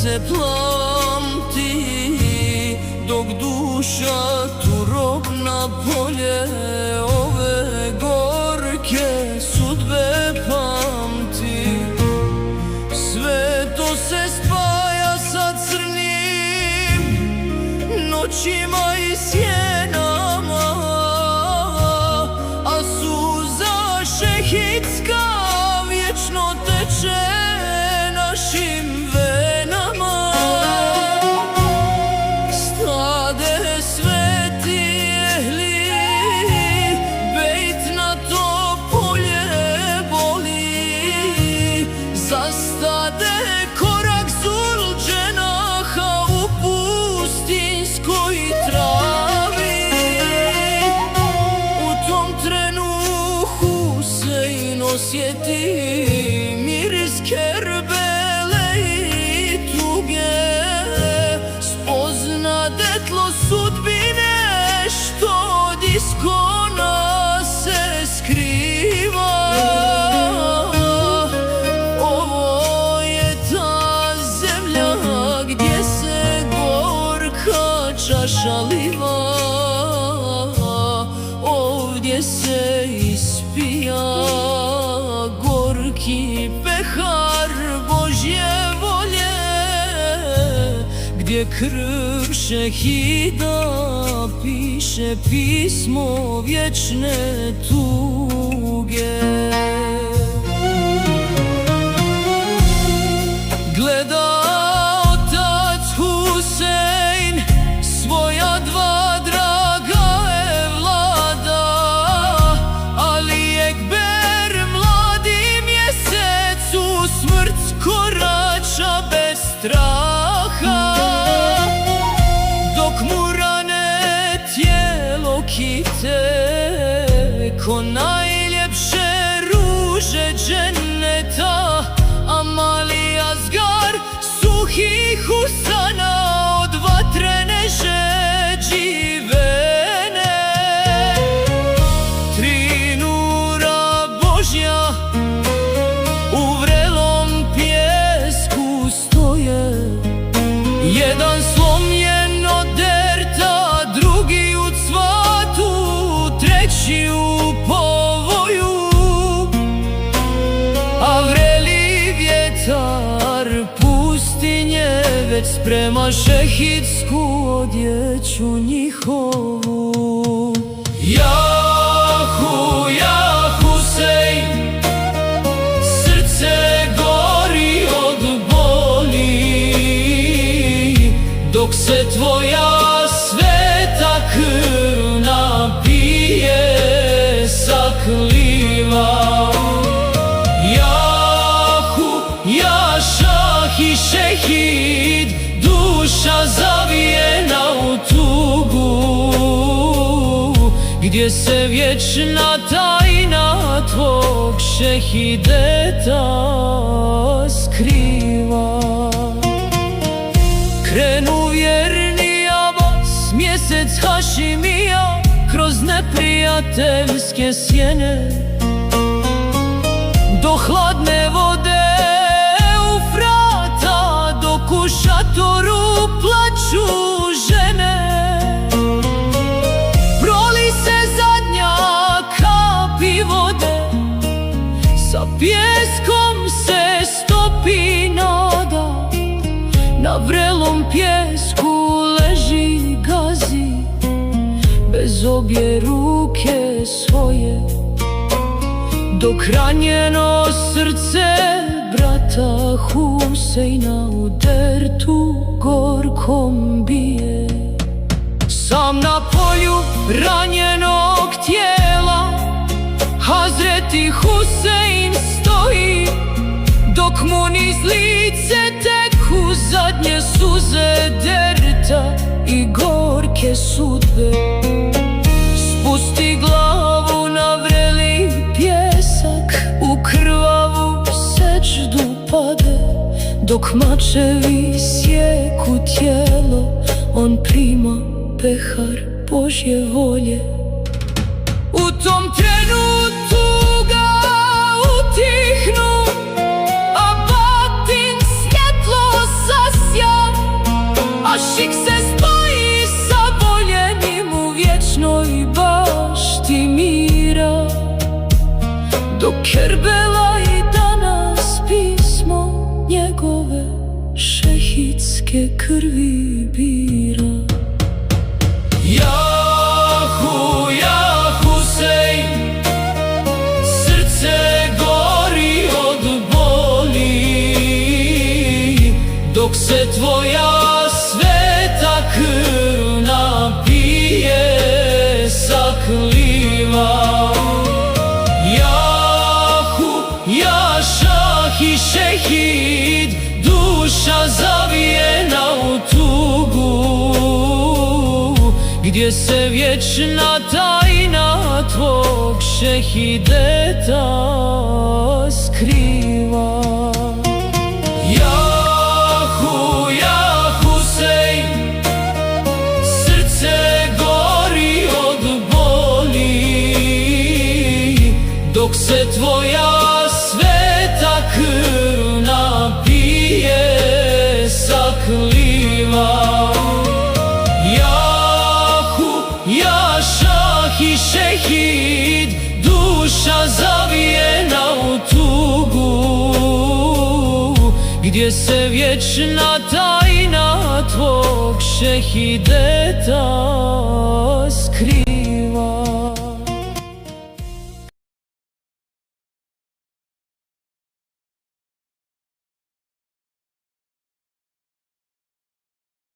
se plamti, dok duša turobna polje ove gorke sudbe pamti. Sve to se spaja sa crnim noćima i sjenama, a suza šehidska vječno teče našim venama. Stade sveti ehli, bejt na to polje boli, zastade korak Zulđenaha u pustinskoj travi. U tom trenu Husein osjeti miris Kerbele i tuge, spozna detlo sudbine što od iskona se skriva. Ovo je ta zemlja gdje se gorka čaša liva, ovdje se ispija gorki pehar Božje volje, gdje krv šehida piše pismo vječne tuge. Gleda otac Husein svoja dva draga evlada, Ali Ekber mladi mjesec u smrt korača bez straha, dok mu rane tijelo kite ko najljepše ruže dženeta. Amali Asgar suhi Husana od vatrene žeđi vene. Tri nura Božja u vrelom pjesku stoje, jedan slomljen od derta, drugi u cvatu, treći u povoju. A vreli vjetar pustinje već sprema šehidsku odjeću njihovu. Jahu, ja Husein, srce gori od boli, dok se tvoja sveta krv napije sakliva. Jahu, ja šah i šehid, duša zavijena u tugu, gdje se vječna tajna tvog šehideta skriva. Krenu vjerni Abbas, mjesec Hašimija, kroz neprijateljske sjene, do hladne vode Eufrata, dok u šatoru plaču žene. Proli se zadnja kapi vode, sa pijeskom se stopi nada. Na vrelom pjesku leži Gazi, bez obje ruke svoje, dok ranjeno srce brata Huseina u dertu gorkom bije. Sam na polju ranjenog tijela Hazreti Husein stoji, dok mu niz lice teku zadnje suze derta i gorke sudbe. Spusti glavu na vreli pjesak, u krvavu sečdu pade, dok mačevi sjeku tijelo, on prima pehar Božje volje. U tom trenu tuga utihnu, a batin svjetlo zasjeti. Lasik se spoji sa voljenim u vječnoj bašti mira, do Kerbela i danas pismo njegove šehidske krvi bira. Ja Husein, srce gori od boli, dok se tvoja sveta krv napije sakliva. Ja šah i šehid, duša zavijena u tugu, gdje se vječna tajna tvog šehideta skriva. Ja Husein, srce gori od boli, dok se tvoja sveta krv napije sakliva. Ja šah i šehid, duša zavijena u tugu, gdje se vječna tajna tvog šehideta